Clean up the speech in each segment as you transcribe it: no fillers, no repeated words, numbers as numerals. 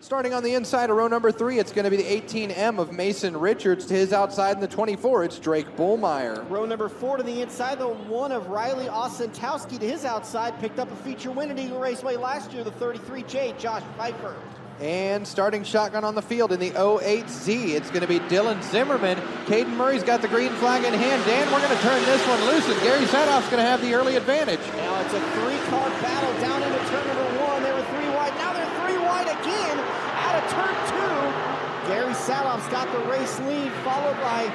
Starting on the inside of row number 3, it's going to be the 18M of Mason Richards. To his outside in the 24, it's Drake Bullmeyer. Row number 4 to the inside, the 1 of Riley Ostentowski. To his outside, picked up a feature win at Eagle Raceway last year, the 33J, Josh Pfeiffer. And starting shotgun on the field in the 08Z, it's going to be Dylan Zimmerman. Caden Murray's got the green flag in hand. Dan, we're going to turn this one loose, and Gary Sadoff's going to have the early advantage. Now it's a 3-car battle down into turn number 1. They were 3 wide. Now they're 3 wide again out of turn 2. Gary Sadoff's got the race lead, followed by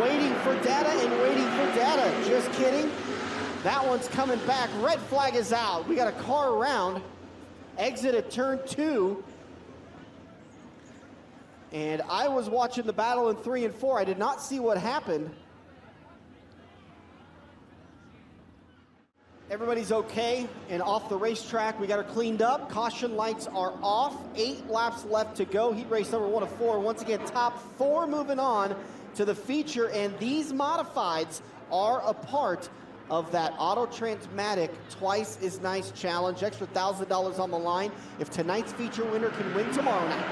waiting for data and waiting for data. Just kidding. That one's coming back. Red flag is out. We got a car around. Exit at turn 2. And I was watching the battle in 3 and 4. I did not see what happened. Everybody's okay and off the racetrack. We got her cleaned up. Caution lights are off. 8 laps left to go. Heat race number 1 of 4. Once again, top 4 moving on to the feature. And these modifieds are a part of that Auto-Transmatic Twice is Nice challenge. Extra $1,000 on the line if tonight's feature winner can win tomorrow night.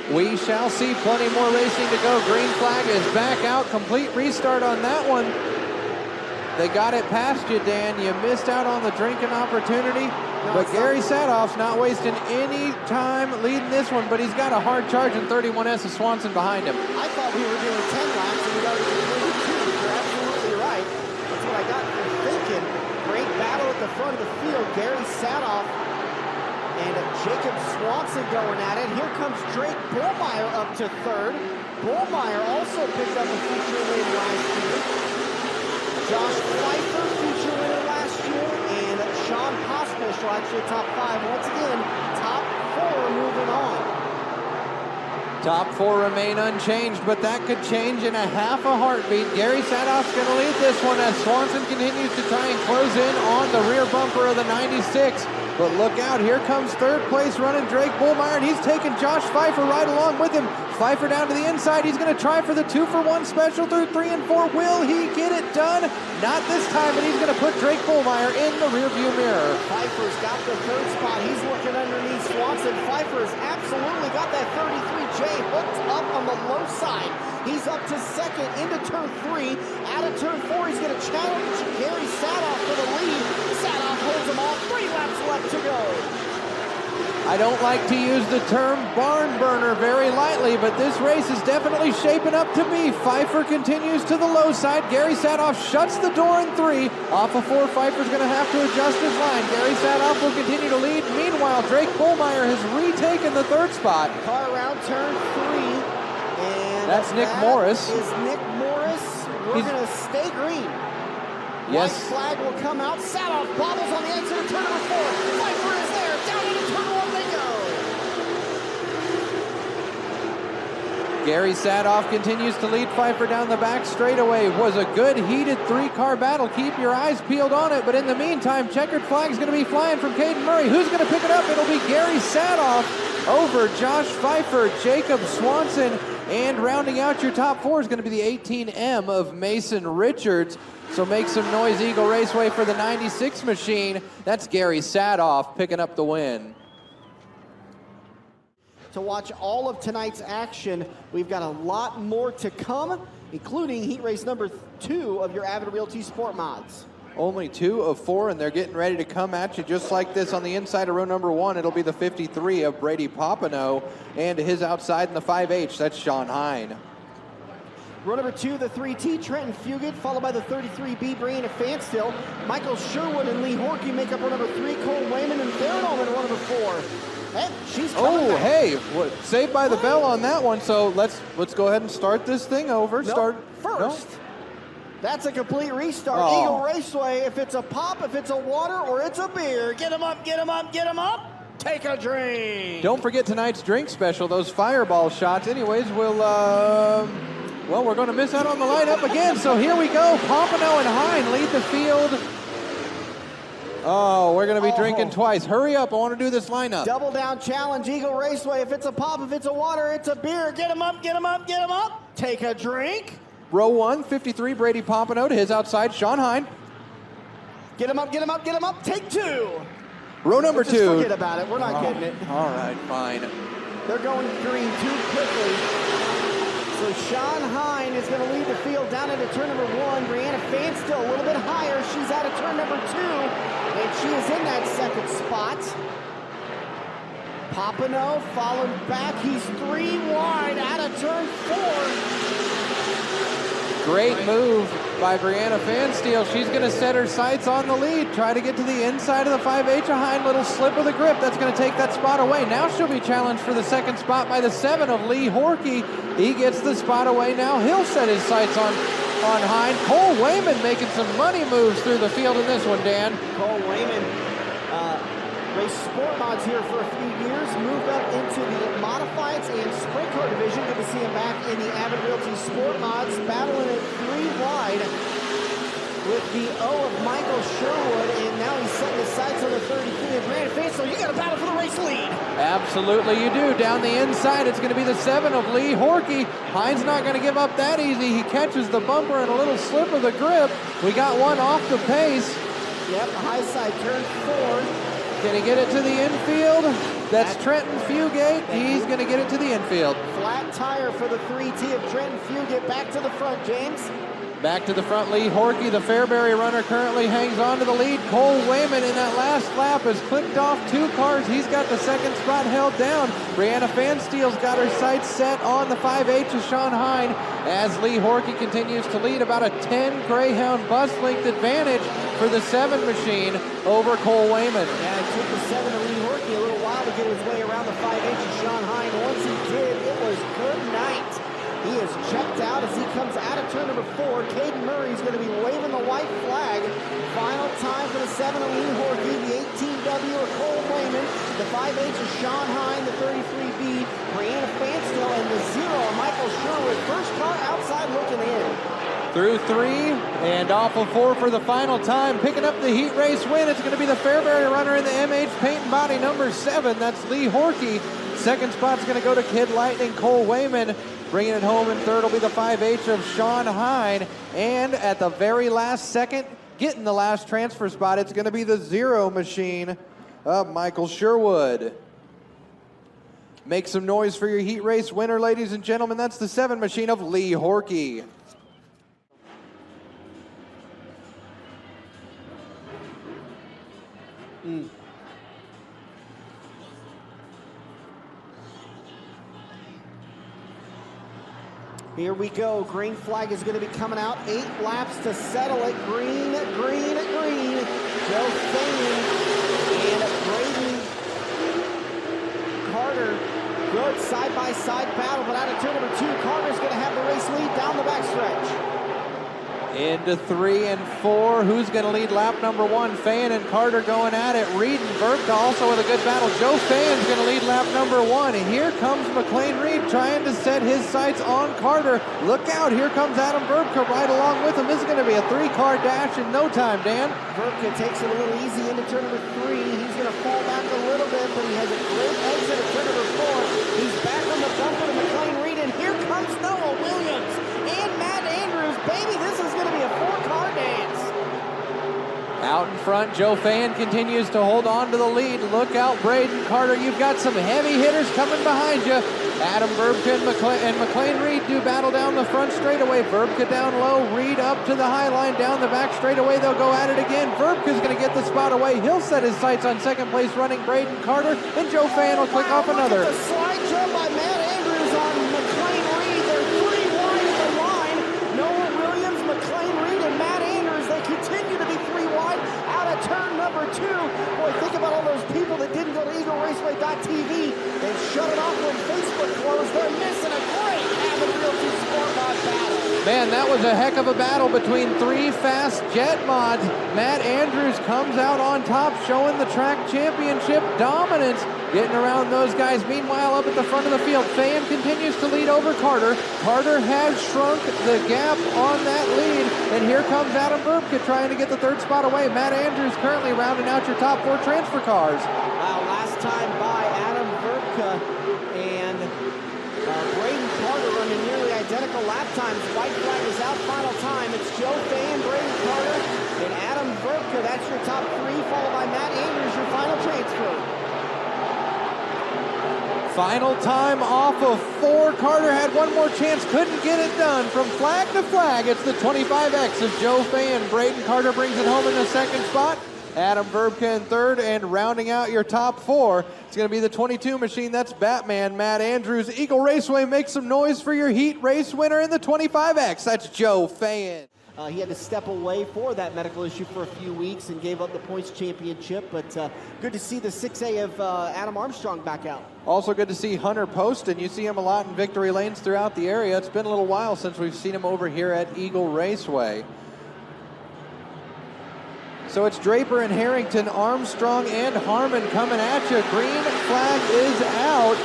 We shall see plenty more racing to go. Green flag is back out. Complete restart on that one. They got it past you, Dan. You missed out on the drinking opportunity. But Gary Sadoff's not wasting any time leading this one, but he's got a hard charge in 31S of Swanson behind him. I thought we were doing 10 laps and we got to do 2. You're absolutely right. That's what I got from thinking. Great battle at the front of the field. Gary Sadoff and Jacob Swanson going at it. Here comes Drake Bullmeyer up to 3rd. Bullmeyer also picked up a feature win last year. Josh Pfeiffer, feature winner last year. And Sean Pospish, actually top 5. Once again, top 4 moving on. Top 4 remain unchanged, but that could change in a half a heartbeat. Gary Sadoff's going to lead this one as Swanson continues to try and close in on the rear bumper of the 96. But look out, here comes 3rd place running Drake Bullmeyer, and he's taking Josh Pfeiffer right along with him. Pfeiffer down to the inside. He's going to try for the 2-for-1 special through 3 and 4. Will he get it done? Not this time, but he's going to put Drake Bullmeyer in the rearview mirror. Pfeiffer's got the 3rd spot. He's looking underneath Swanson. Pfeiffer's absolutely got that 33J hooked up on the low side. He's up to 2nd into turn 3. Out of turn 4, he's going to challenge Gary Sadoff for the lead. Sadoff holds him off. 3 laps left to go. I don't like to use the term barn burner very lightly, but this race is definitely shaping up to be. Pfeiffer continues to the low side. Gary Sadoff shuts the door in 3. Off of 4, Pfeiffer's going to have to adjust his line. Gary Sadoff will continue to lead. Meanwhile, Drake Bullmeyer has retaken the 3rd spot. Car around turn 3. And that's Nick Morris. Is Nick Morris. We're going to stay green. Yes. White flag will come out. Sadoff bobbles on the exit of turn number 4. Pfeiffer is there. Down into turn 1 they go. Gary Sadoff continues to lead Pfeiffer down the back straightaway. Was a good heated 3-car battle. Keep your eyes peeled on it. But in the meantime, checkered flag is going to be flying from Caden Murray. Who's going to pick it up? It'll be Gary Sadoff over Josh Pfeiffer, Jacob Swanson, and rounding out your top 4 is going to be the 18M of Mason Richards. So make some noise, Eagle Raceway, for the 96 machine. That's Gary Sadoff picking up the win. To watch all of tonight's action, we've got a lot more to come, including heat race number 2 of your Avid Realty Sportmods. Only 2 of 4, and they're getting ready to come at you just like this. On the inside of row number 1, it'll be the 53 of Brady Popino, and to his outside in the 5H, that's Sean Hine. Row number 2, the 3T, Trenton Fugit, followed by the 33B, Brianna Fanstill. Michael Sherwood and Lee Horkey make up row number 3, Cole Wayman and Theron Allman, row number 4. Hey, she's coming back. Hey, saved by the bell on that one, so let's go ahead and start this thing over. First. That's a complete restart. Eagle Raceway, if it's a pop, if it's a water, or it's a beer. Get them up, get them up, get them up. Take a drink. Don't forget tonight's drink special, those fireball shots. Anyways, well, we're going to miss out on the lineup again, so here we go. Pompano and Hine lead the field. Oh, we're going to be drinking twice. Hurry up, I want to do this lineup. Double down challenge, Eagle Raceway. If it's a pop, if it's a water, it's a beer. Get them up, get them up, get them up. Take a drink. Row 1, 53, Brady Pompano. To his outside, Sean Hine. Get him up, get him up, get him up. Take 2. Row number Just 2. forget about it. We're not getting it. All right, fine. They're going green too quickly. So Sean Hine is going to lead the field down into turn number 1. Brianna Fan still a little bit higher. She's out of turn number 2, and she is in that second spot. Papineau followed back. He's 3 wide out of turn 4. Great move by Brianna Fansteel. She's going to set her sights on the lead, try to get to the inside of the 5H. A Hine little slip of the grip. That's going to take that spot away. Now she'll be challenged for the second spot by the 7 of Lee Horkey. He gets the spot away now. He'll set his sights on Hine. Cole Wayman making some money moves through the field in this one, Dan. Cole Wayman raced Sportmods here for a few years, moved up into the modifieds and sprint car division. Good to see him back in the Avid Realty Sportmods, battling it 3 wide with the O of Michael Sherwood, and now he's setting his sights on the 33 of Brandon Fain. So you got to battle for the race lead. Absolutely you do. Down the inside, it's going to be the 7 of Lee Horkey. Hine's not going to give up that easy. He catches the bumper and a little slip of the grip. We got one off the pace. Yep, high side turn 4. Can he get it to the infield? That's Trenton Fugate. He's going to get it to the infield. Flat tire for the 3T of Trenton Fugate. Back to the front, James. Back to the front, Lee Horkey, the Fairbury runner, currently hangs on to the lead. Cole Wayman in that last lap has clicked off 2 cars. He's got the second spot held down. Brianna Fansteel's got her sights set on the 5H of Sean Hine as Lee Horkey continues to lead about a 10 Greyhound bus length advantage for the 7 machine over Cole Wayman. Yeah, it took the 7 of Lee Horkey a little while to get his way around the 5H of Sean Hine. Once he did, it was good night. He is checked out as he comes out of turn number 4. Caden Murray is going to be waving the white flag. Final time for the 7 of Lee Horkey, the 18W of Cole Wayman, the 5H of Sean Hine, the 33B, Brianna Fansteel, and the 0 of Michael Sherwood. First car outside looking in. Through 3 and off of 4 for the final time. Picking up the heat race win. It's going to be the Fairbury runner in the MH paint and body number 7. That's Lee Horkey. Second spot's going to go to Kid Lightning Cole Wayman. Bringing it home in third will be the 5H of Sean Hine. And at the very last second, getting the last transfer spot, it's going to be the 0 machine of Michael Sherwood. Make some noise for your heat race winner, ladies and gentlemen. That's the 7 machine of Lee Horkey. Here we go. Green flag is going to be coming out. 8 laps to settle it. Green, green, green. Joe Fain and Braden Carter. Good side-by-side battle, but out of turn number 2, Carter's going to have the race lead down the backstretch. Into 3 and 4. Who's going to lead lap number 1? Fain and Carter going at it. Reed and Verbka also with a good battle. Joe Fain's going to lead lap number 1. And here comes McLean Reed trying to set his sights on Carter. Look out, here comes Adam Verbka right along with him. This is going to be a 3-car dash in no time, Dan. Verbka takes it a little easy into turn number 3. He's going to fall back a little bit, but he has a great exit at turn number 4. He's back on the bumper to McLean Reed, and here comes Noah Williams and Matt Andrews. Baby, this is going to be a 4-car dance. Out in front, Joe Fain continues to hold on to the lead. Look out, Braden Carter. You've got some heavy hitters coming behind you. Adam Verbka and McLean Reed do battle down the front straightaway. Verbka down low, Reed up to the high line. Down the back straightaway, they'll go at it again. Verbka's going to get the spot away. He'll set his sights on second place running Braden Carter, and Joe Fain will click off another. Look at the slide jump by Matt Andrews on McLean Reed. They're 3 wide at the line. Noah Williams, McLean Reed, and Matt Andrews, they continue to be 3 wide out of turn number 2. Boy, think about all those people that didn't go to EagleRaceway.tv and shut it off when Facebook closed. They're missing a great Avid Realty Sportmod battle. Man, that was a heck of a battle between 3 fast jet mods. Matt Andrews comes out on top, showing the track championship dominance, getting around those guys. Meanwhile, up at the front of the field, Fain continues to lead over Carter. Carter has shrunk the gap on that lead, and here comes Adam Verbka trying to get the 3rd spot away. Matt Andrews currently rounding out your top 4 transfer cars. Wow, last time by Adam Verbka and Braden Carter running nearly identical lap times. White flag is out, final time. It's Joe Fain, Braden Carter, and Adam Verbka. That's your top three, followed by Matt Andrews, your final transfer. Final time off of 4. Carter had one more chance, couldn't get it done. From flag to flag, it's the 25X of Joe Fan. Braden Carter brings it home in the second spot. Adam Verbka in third, and rounding out your top 4, it's going to be the 22 machine. That's Batman Matt Andrews. Eagle Raceway, make some noise for your heat race winner in the 25X. That's Joe Fan. He had to step away for that medical issue for a few weeks and gave up the points championship, but good to see the 6A of Adam Armstrong back out. Also good to see Hunter Poston. You see him a lot in victory lanes throughout the area. It's been a little while since we've seen him over here at Eagle Raceway. So it's Draper and Harrington, Armstrong and Harmon coming at you. Green flag is out.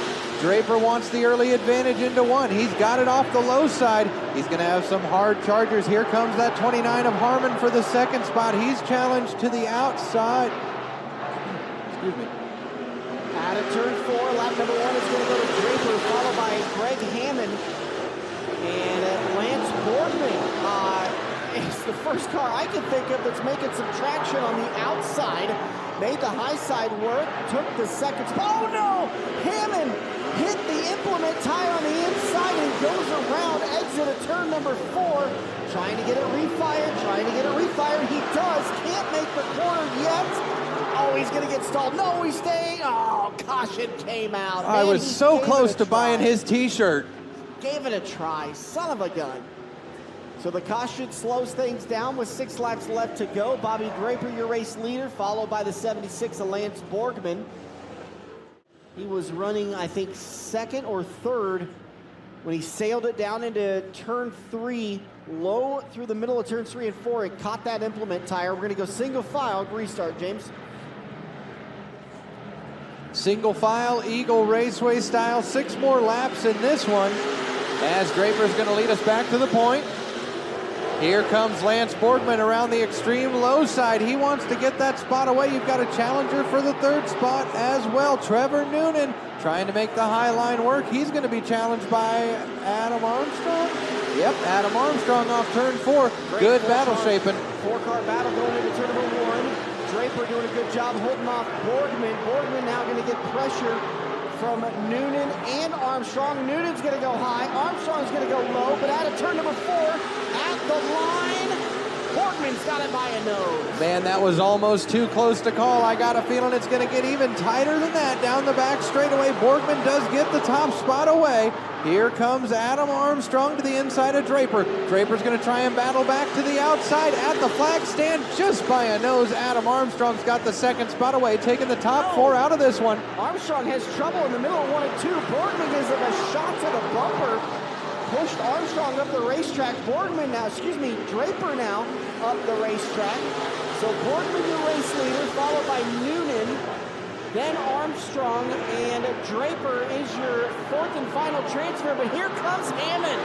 Draper wants the early advantage into 1. He's got it off the low side. He's going to have some hard chargers. Here comes that 29 of Harmon for the second spot. He's challenged to the outside. Excuse me. Out of turn 4, lap number 1 is going to go to Draper, followed by Greg Hammond and Lance Boardman. It's the first car I can think of that's making some traction on the outside. Made the high side work, took the second spot. Oh no! Hammond hit the implement tire on the inside and goes around, exit of turn number 4. Trying to get it refired, He does, can't make the corner yet. Oh, he's gonna get stalled. No, he's staying. Oh, caution came out. I was so close to buying his t-shirt. Gave it a try, son of a gun. So the caution slows things down with 6 laps left to go. Bobby Draper, your race leader, followed by the 76 of Lance Borgman. He was running, I think, 2nd or 3rd when he sailed it down into turn 3, low through the middle of turns 3 and 4, and caught that implement tire. We're gonna go single file, restart, James. Single file, Eagle Raceway style. 6 more laps in this one, as Draper's gonna lead us back to the point. Here comes Lance Boardman around the extreme low side. He wants to get that spot away. You've got a challenger for the 3rd spot as well. Trevor Noonan trying to make the high line work. He's going to be challenged by Adam Armstrong. Yep, Adam Armstrong off turn 4. Good battle shaping. 4-car battle going into turn number 1. Draper doing a good job holding off Boardman. Boardman now going to get pressure from Noonan and Armstrong. Noonan's going to go high. Armstrong's going to go low, but out of turn number 4, at the line, Boardman's got it by a nose. Man, that was almost too close to call. I got a feeling it's going to get even tighter than that down the back straightaway. Boardman does get the top spot away. Here comes Adam Armstrong to the inside of Draper. Draper's going to try and battle back to the outside at the flag stand just by a nose. Adam Armstrong's got the 2nd spot away, taking the top 4 out of this one. Armstrong has trouble in the middle of 1 and 2. Boardman gives him a shot to the bumper. Pushed Armstrong up the racetrack. Draper now up the racetrack. So Boardman, your race leader, followed by Noonan. Then Armstrong, and Draper is your 4th and final transfer, but here comes Hammond.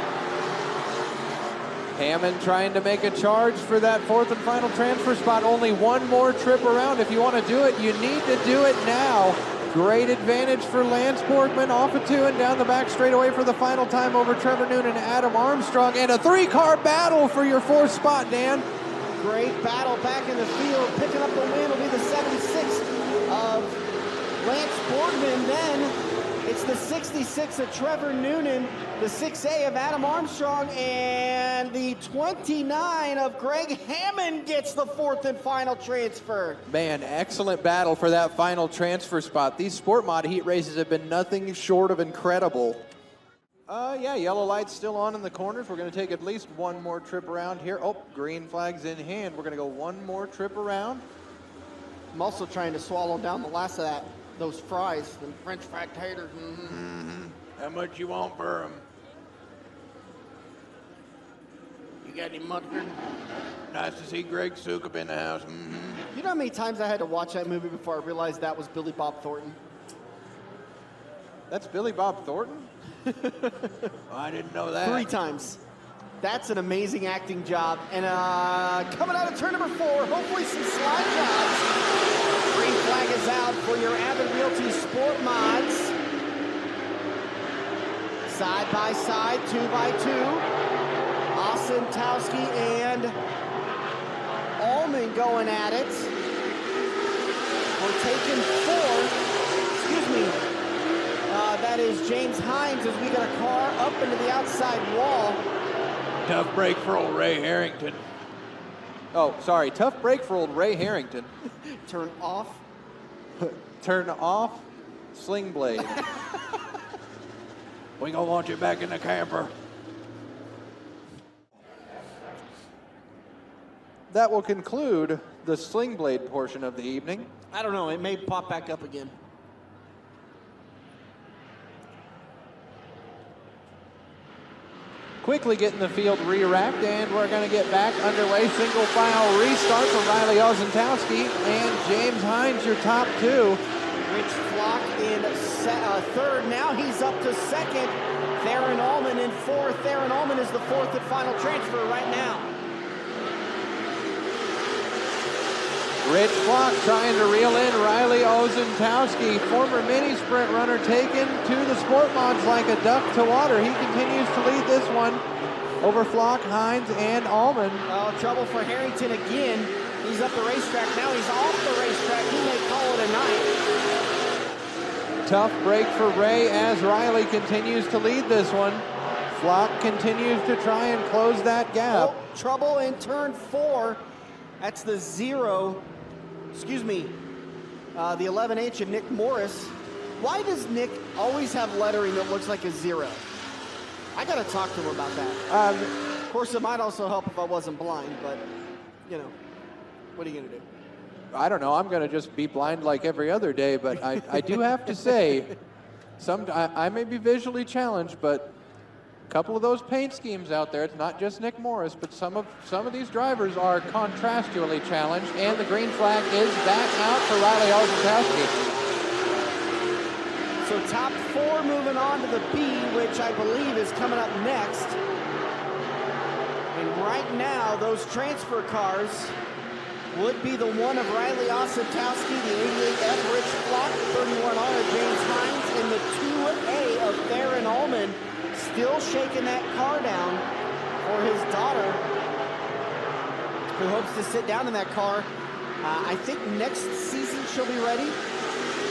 Hammond trying to make a charge for that 4th and final transfer spot. Only 1 more trip around. If you want to do it, you need to do it now. Great advantage for Lance Borgman, off of 2 and down the back straightaway for the final time over Trevor Noonan and Adam Armstrong. And a 3-car battle for your 4th spot, Dan. Great battle back in the field. Picking up the win will be the 76 of Lance Boardman. Then it's the 66 of Trevor Noonan, the 6A of Adam Armstrong, and the 29 of Greg Hammond gets the 4th and final transfer. Man, excellent battle for that final transfer spot. These Sportmod heat races have been nothing short of incredible. Yeah, yellow light's still on in the corners. We're going to take at least 1 more trip around here. Oh, green flag's in hand. We're going to go 1 more trip around. I'm also trying to swallow down the last of those fries, the French fried taters. How much you want for them? You got any mustard? Nice to see Greg Sukup in the house. You know how many times I had to watch that movie before I realized that was Billy Bob Thornton? That's Billy Bob Thornton? I didn't know that. 3 times. That's an amazing acting job. And coming out of turn number 4, hopefully some slide jobs. Green flag is out for your Avid Realty Sport Mods. Side by side, 2 by 2. Osentowski and Allman going at it. We're taking 4. Excuse me. That is James Hines as we got a car up into the outside wall. Tough break for old Ray Harrington. Oh, sorry, tough break for old Ray Harrington. Turn off. Turn off sling blade. We gonna want you back in the camper. That will conclude the sling blade portion of the evening. I don't know, it may pop back up again. Quickly getting the field re-wrapped, and we're going to get back underway. Single file restart for Riley Ozentowski and James Hines, your top 2. Rich Flock in 3rd. Now he's up to 2nd. Theron Allman in 4th. Theron Allman is the 4th and final transfer right now. Rich Flock trying to reel in Riley Ozentowski, former mini sprint runner, taken to the Sportmods like a duck to water. He continues to lead this one over Flock, Hines, and Allman. Oh, trouble for Harrington again. He's up the racetrack. Now he's off the racetrack. He may call it a night. Tough break for Ray as Riley continues to lead this one. Flock continues to try and close that gap. Oh, trouble in turn 4. That's the 0. Excuse me, the 11H of Nick Morris. Why does Nick always have lettering that looks like a 0? I gotta talk to him about that. Of course, it might also help if I wasn't blind, but, you know, what are you gonna do? I don't know, I'm gonna just be blind like every other day, but I do have to say, I may be visually challenged, but a couple of those paint schemes out there, it's not just Nick Morris, but some of these drivers are contrastually challenged, and the green flag is back out for Riley Ozentowski. So top 4 moving on to the B, which I believe is coming up next. And right now, those transfer cars would be the one of Riley Ozentowski, the 88F Rich Flock, 31R James Hines, and the 2A of Theron Allman. Still shaking that car down for his daughter, who hopes to sit down in that car. I think next season she'll be ready.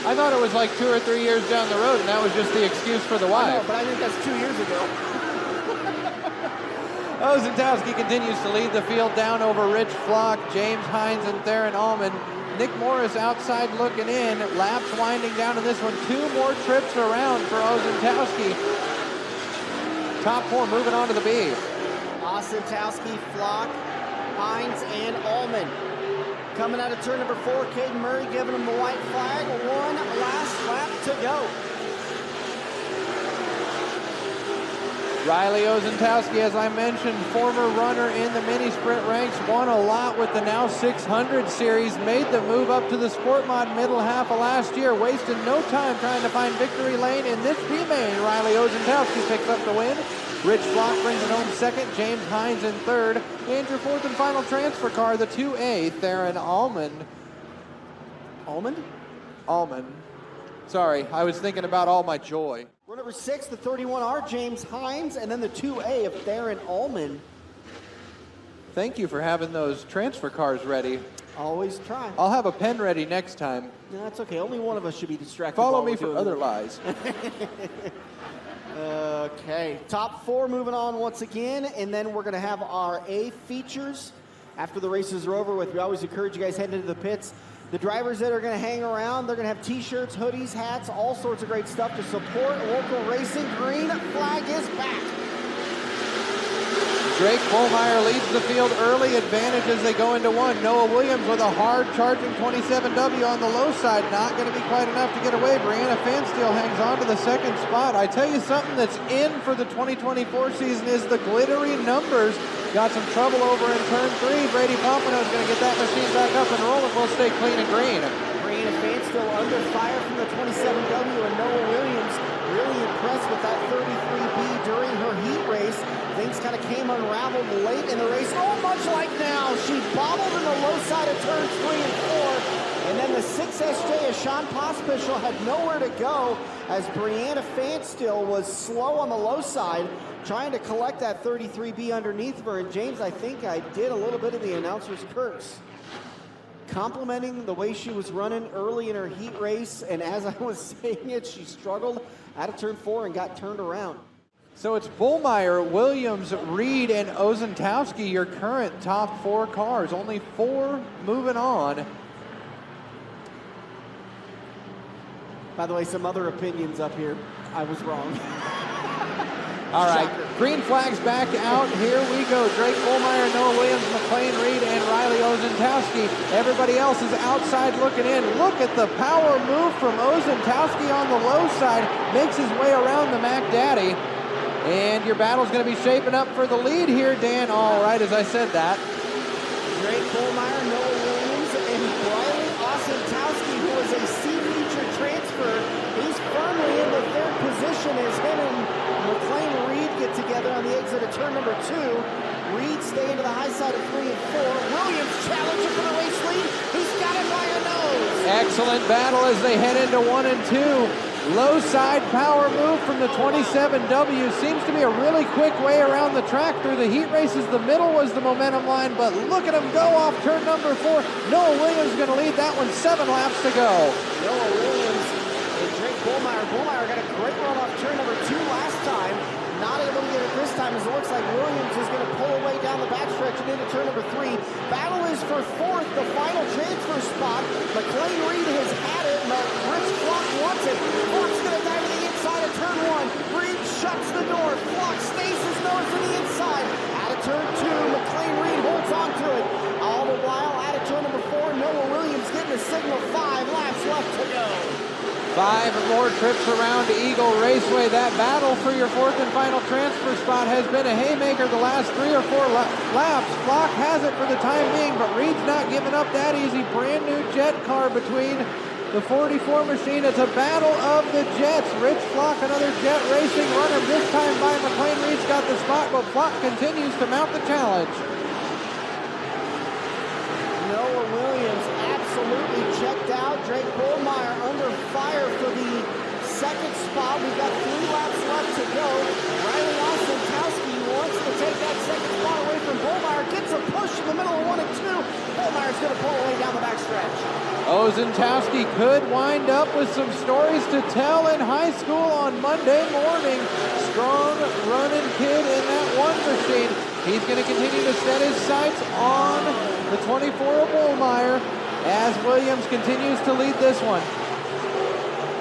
I thought it was like 2 or 3 years down the road, and that was just the excuse for the wife. I know, but I think that's 2 years ago. Ozentowski continues to lead the field down over Rich Flock, James Hines, and Theron Allman. Nick Morris outside looking in. Laps winding down in this one. 2 more trips around for Ozentowski. Top 4 moving on to the B. Ozentowski, Flock, Hines, and Allman. Coming out of turn number 4, Caden Murray giving him the white flag. 1 last lap to go. Riley Ozentowski, as I mentioned, former runner in the mini sprint ranks, won a lot with the now 600 series, made the move up to the Sportmod middle half of last year, wasted no time trying to find victory lane in this B main. Riley Ozentowski picks up the win. Rich Flock brings it home 2nd, James Hines in 3rd, and your 4th and final transfer car, the 2A, Theron Allman. Allman. Sorry, I was thinking about all my joy. Row number 6, the 31R, James Hines, and then the 2A of Theron Allman. Thank you for having those transfer cars ready. Always try. I'll have a pen ready next time. No, that's okay. Only one of us should be distracted. Follow me for other lies. Okay, top 4 moving on once again, and then we're going to have our A features after the races are over with. We always encourage you guys heading into the pits. The drivers that are going to hang around, they're going to have t-shirts, hoodies, hats, all sorts of great stuff to support local racing. Green flag is back. Drake Polmeyer leads the field early, advantage as they go into 1. Noah Williams with a hard charging 27W on the low side, not going to be quite enough to get away. Brianna Fansteel hangs on to the 2nd spot. I tell you something that's in for the 2024 season is the glittery numbers. Got some trouble over in turn 3. Brady Pompano is going to get that machine back up and rolling. We'll stay clean and green. Brianna Fansteel under fire from the 27W, and Noah Williams really impressed with that 33B during her heat race. Things kind of came unraveled late in the race. Oh, much like now. She bobbled in the low side of turns 3 and 4. And then the 6SJ of Sean Pospischel had nowhere to go as Brianna Fansteel was slow on the low side, trying to collect that 33B underneath her. And James, I think I did a little bit of the announcer's curse. complimenting the way she was running early in her heat race, and as I was saying it, she struggled out of turn 4 and got turned around. So it's Bullmeyer, Williams, Reed, and Ozentowski, your current top 4 cars. Only 4 moving on. By the way, some other opinions up here. I was wrong. All right, green flags back out. Here we go. Drake Bullmeyer, Noah Williams, McLean Reed, and Riley Ozentowski. Everybody else is outside looking in. Look at the power move from Ozentowski on the low side. Makes his way around the Mac Daddy. And your battle's going to be shaping up for the lead here, Dan. All right, as I said that. Drake Bullmeyer, Noah Williams, and Riley Ozentowski, who is a C-feature transfer. He's firmly in the 3rd position as him and McLean Reed get together on the exit of turn number 2. Reed staying to the high side of 3 and 4. Williams challenging for the race lead. He's got it by a nose. Excellent battle as they head into 1 and 2. Low side power move from the 27W. Seems to be a really quick way around the track through the heat races. The middle was the momentum line, but look at him go off turn number 4. Noah Williams going to lead that one, 7 laps to go. Noah Williams and Drake Bullmeyer. Bullmeyer got a great run off turn number 2 last time. Not able to get it this time as it looks like Williams is going to pull away down the backstretch and into turn number 3. Battle is for 4th, the final transfer spot. McLean Reed has had it. Rich Flock wants it. Flock's going to dive to the inside of turn 1. Reed shuts the door. Flock stays his nose to the inside. Out of turn 2, McLean Reed holds on to it. All the while, out of turn number 4, Noah Williams getting a signal. 5 laps left to go. 5 more trips around Eagle Raceway. That battle for your 4th and final transfer spot has been a haymaker the last 3 or 4 laps. Flock has it for the time being, but Reed's not giving up that easy. Brand new jet car between the 44 machine. It's a battle of the jets. Rich Flock, another jet racing runner, this time by McLean. Reed's got the spot, but Flock continues to mount the challenge. Noah Williams absolutely checked out. Drake Bullmeyer under fire for the 2nd spot. We've got 3 laps left to go. Riley Ozentowski wants to take that 2nd spot away from Bullmeyer. Gets a push in the middle of 1 and 2. Bullmeyer's going to pull away down the backstretch. Ozentowski could wind up with some stories to tell in high school on Monday morning. Strong running kid in that 1 machine. He's going to continue to set his sights on the 24 of Bullmeyer as Williams continues to lead this one.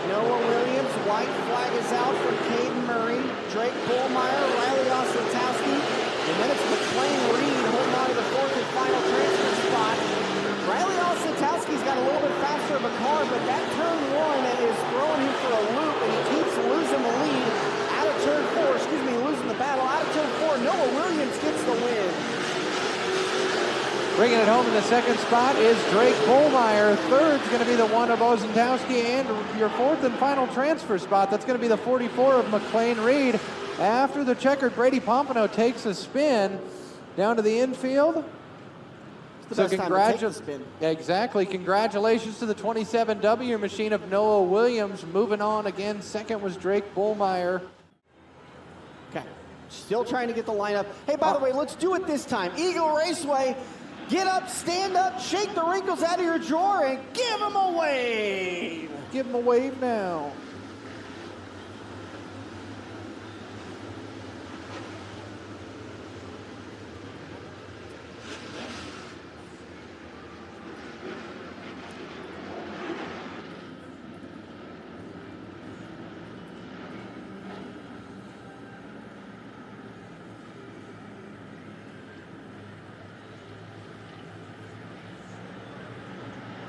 Noah Williams, white flag is out for Caden Murray, Drake Bullmeyer, Riley Ozentowski, and then it's McLean Reed holding on to the 4th and final transfer spot. Riley Ozentowski's got a little bit faster of a car, but that turn 1 is throwing him for a loop, and he keeps losing the lead. Out of turn 4, losing the battle. Out of turn 4, Noah Williams gets the win. Bringing it home in the 2nd spot is Drake Bullmeyer. 3rd's going to be the 1 of Ozentowski, and your 4th and final transfer spot, that's going to be the 44 of McLean Reed. After the checkered, Brady Pompano takes a spin down to the infield. So congratulations. Exactly. Congratulations to the 27W machine of Noah Williams. Moving on again, 2nd was Drake Bullmeyer. Okay. Still trying to get the lineup. Hey, by the way, let's do it this time. Eagle Raceway, get up, stand up, shake the wrinkles out of your drawer, and give them a wave. Give them a wave now.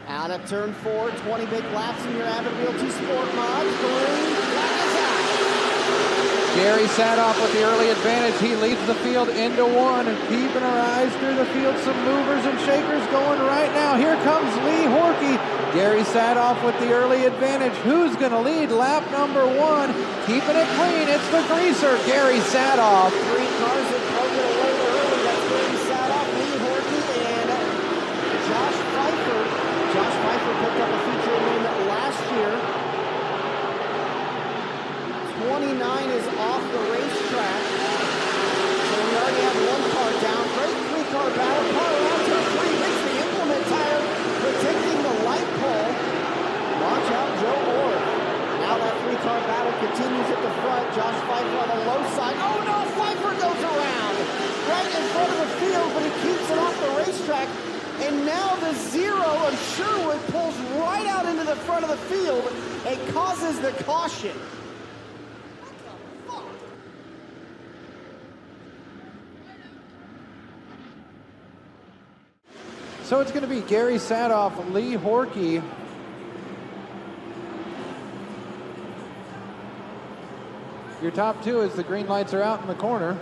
Out of turn 4, 20 big laps in your Avid Realty Sportmods. Green flag is out. Gary Sadoff with the early advantage. He leads the field into 1. Keeping our eyes through the field. Some movers and shakers going right now. Here comes Lee Horkey. Gary Sadoff with the early advantage. Who's going to lead lap number 1? Keeping it clean. It's the greaser, Gary Sadoff. 3 cars that broke it away early. That's Gary Sadoff, Lee Horkey, and Josh Pfeiffer. Josh Pfeiffer picked up a feature win last year. 29 is off the racetrack. So we already have 1 car down. Great 3-car battle. Car around turn 3 hits the implement tire. But Joe Orr. Now that three-car battle continues at the front. Josh Pfeiffer on the low side. Oh no, Pfeiffer goes around right in front of the field, but he keeps it off the racetrack. And now the zero of Sherwood pulls right out into the front of the field and causes the caution. So it's going to be Gary Sadoff, Lee Horkey. Your top two as the green lights are out in the corner.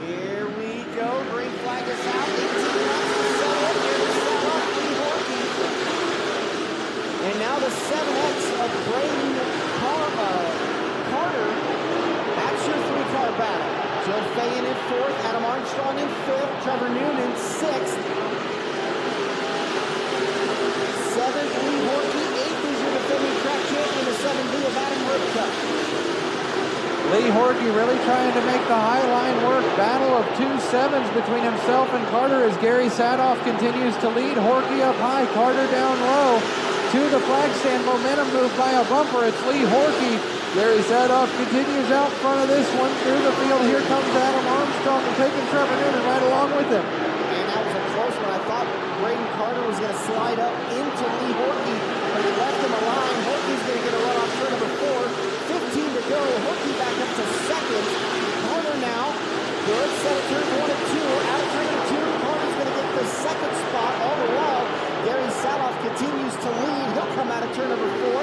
Here we go. Green flag is out. 18 laps to settle. Gary Sadoff, Lee Horkey. And now the 7X of Braden Carter. That's your three-car battle. Joe Fayen in fourth, Adam Armstrong in fifth, Trevor Noonan sixth. Seventh, Lee Horkey. Eighth is your defending track champion, the 7V of Adam Ripka. Lee Horkey really trying to make the high line work. Battle of 2 7s between himself and Carter as Gary Sadoff continues to lead. Horkey up high, Carter down low. To the flag stand, momentum move by a bumper. It's Lee Horkey. Gary Sadoff continues out front of this one through the field. Here comes Adam Armstrong and taking Trevor Noonan right along with him. And that was a close one. I thought Braden Carter was going to slide up into Lee Horkey, but he left him a line. Horkey's going to get a run off turn number 4. 15 to go. Horkey back up to second. Carter now. Good. Set of turn 1 and 2. Out of turn number 2. Carter's going to get the second spot all the while. Gary Sadoff continues to lead. He'll come out of turn number 4.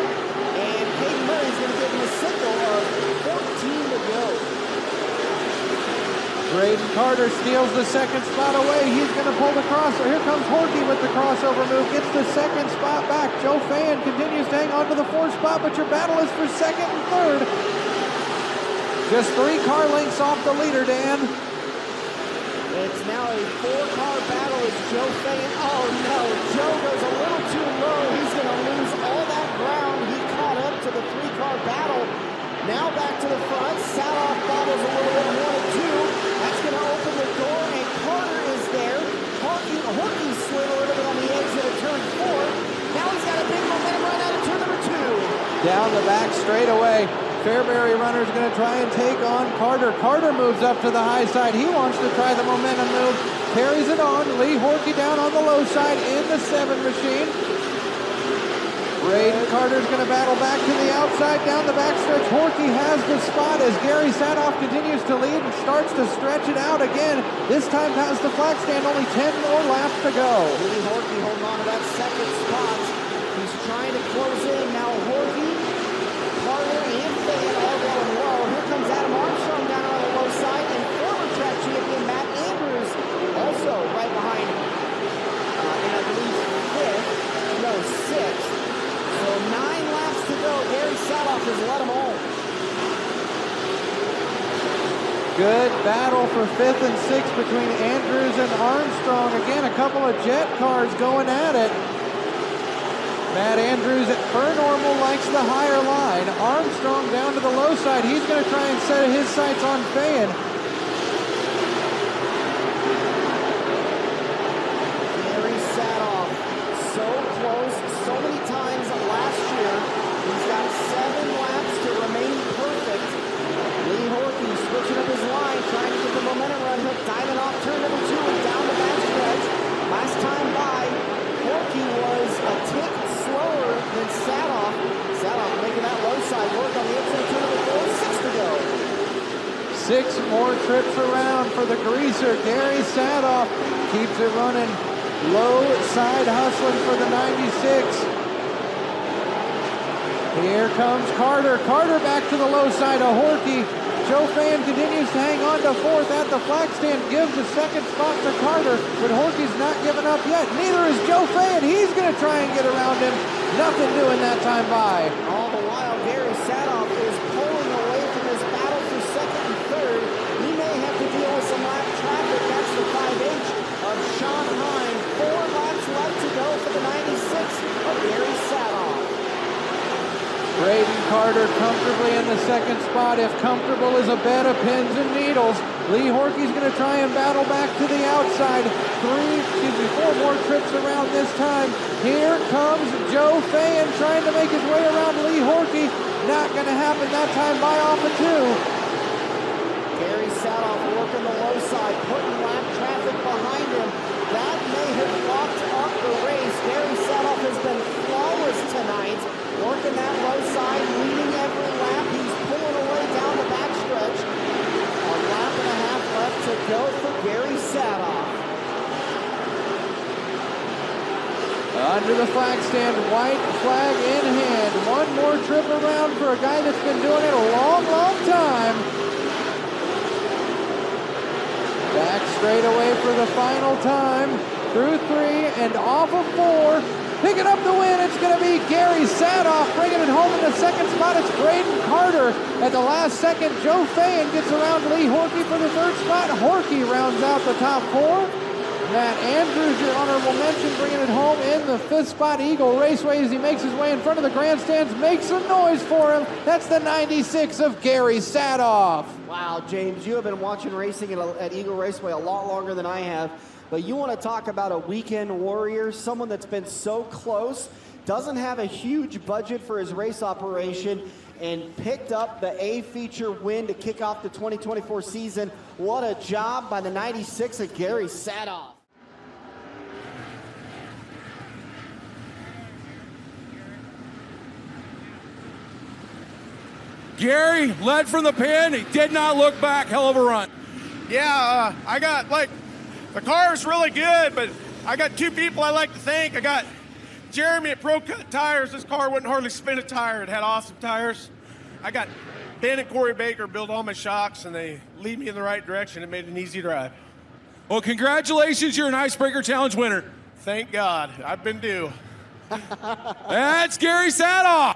And Caden Murray's going to give him a signal of 14 to go. Braden Carter steals the second spot away. He's going to pull the crossover. Here comes Horkey with the crossover move. Gets the second spot back. Joe Fayen continues to hang on to the 4th spot, but your battle is for second and third. Just 3 car lengths off the leader, Dan. It's now a 4-car battle as Joe Fayen. Oh no, Joe goes a little too low. He's going to lose all that ground. He caught up to the 3-car battle. Now back to the front. Sadoff bobbles a little bit, 1 and 2. That's going to open the door, and Carter is there. Horkey slid a little bit on the exit of turn 4. Now he's got a big momentum run out of turn number 2. Down the back straightaway. Fairbury runner is going to try and take on Carter. Carter moves up to the high side. He wants to try the momentum move. Carries it on. Lee Horkey down on the low side in the 7 machine. Braden Carter's going to battle back to the outside down the backstretch. Horkey has the spot as Gary Sadoff continues to lead and starts to stretch it out again. This time past the flag stand, only 10 more laps to go. Lee Horkey holding on to that second spot. He's trying to close in. Now Horkey, Carter, and Fayen all going low. Here comes Adam Armstrong down on the low side, and former track champion Matt Andrews also right behind him. And I believe 6th. So 9 laps to go. Gary Sadoff has let him home. Good battle for 5th and 6th between Andrews and Armstrong. Again, a couple of jet cars going at it. Matt Andrews at per normal likes the higher line. Armstrong down to the low side. He's going to try and set his sights on Fayen. Gary Sadoff, so close, so many times last year. He's got 7 laps to remain perfect. Lee Horkey switching up his line, trying to get the momentum run. He'll dive it off turn number 2 and down the backstretch. Last time by, Horkey was a tick slower than Sadoff. Sadoff making that low side work on the exit of turn number 4, 6 to go. 6 more trips around for the greaser. Gary Sadoff keeps it running. Low side hustling for the 96. Here comes Carter. Carter back to the low side of Horkey. Joe Fayen continues to hang on to 4th at the flag stand. Gives the second spot to Carter, but Horkey's not giving up yet. Neither is Joe Fayen. He's going to try and get around him. Nothing doing that time by. All the while, Gary Sadoff is pulling away from his battle for 2nd and 3rd. He may have to deal with some lap traffic. That's the 5H of Sean Hine. 4 laps left to go for the 96 of Gary Sadoff. Braden Carter comfortably in the 2nd spot. If comfortable is a bed of pins and needles, Lee Horkey's going to try and battle back to the outside. 4 more trips around this time. Here comes Joe Fayen trying to make his way around Lee Horkey. Not going to happen that time, by off of 2. Gary Sadoff working the low side, putting lap traffic behind him. That may have locked up the race. Gary Sadoff has been flawless tonight, working that low side, leading every lap. He's pulling away down the backstretch. A lap and a half left to go for Gary Sadoff. Under the flag stand, white flag in hand. 1 more trip around for a guy that's been doing it a long, long time. Back straight away for the final time. Through 3 and off of 4. Picking up the win, it's going to be Gary Sadoff bringing it home in the 2nd spot. It's Braden Carter at the last second. Joe Fayen gets around Lee Horkey for the 3rd spot. Horkey rounds out the top 4. Matt Andrews, your honorable mention, bringing it home in the 5th spot. Eagle Raceway, as he makes his way in front of the grandstands, makes some noise for him. That's the 96 of Gary Sadoff. Wow, James, you have been watching racing at Eagle Raceway a lot longer than I have, but you want to talk about a weekend warrior, someone that's been so close, doesn't have a huge budget for his race operation, and picked up the A feature win to kick off the 2024 season. What a job by the 96 of Gary Sadoff. Gary led from the pin. He did not look back. Hell of a run. Yeah, I got, the car is really good, but I got 2 people I like to thank. I got Jeremy at Pro Cut Tires. This car wouldn't hardly spin a tire. It had awesome tires. I got Ben and Corey Baker build all my shocks, and they lead me in the right direction. It made an easy drive. Well, congratulations. You're an Icebreaker Challenge winner. Thank God. I've been due. That's Gary Sadoff.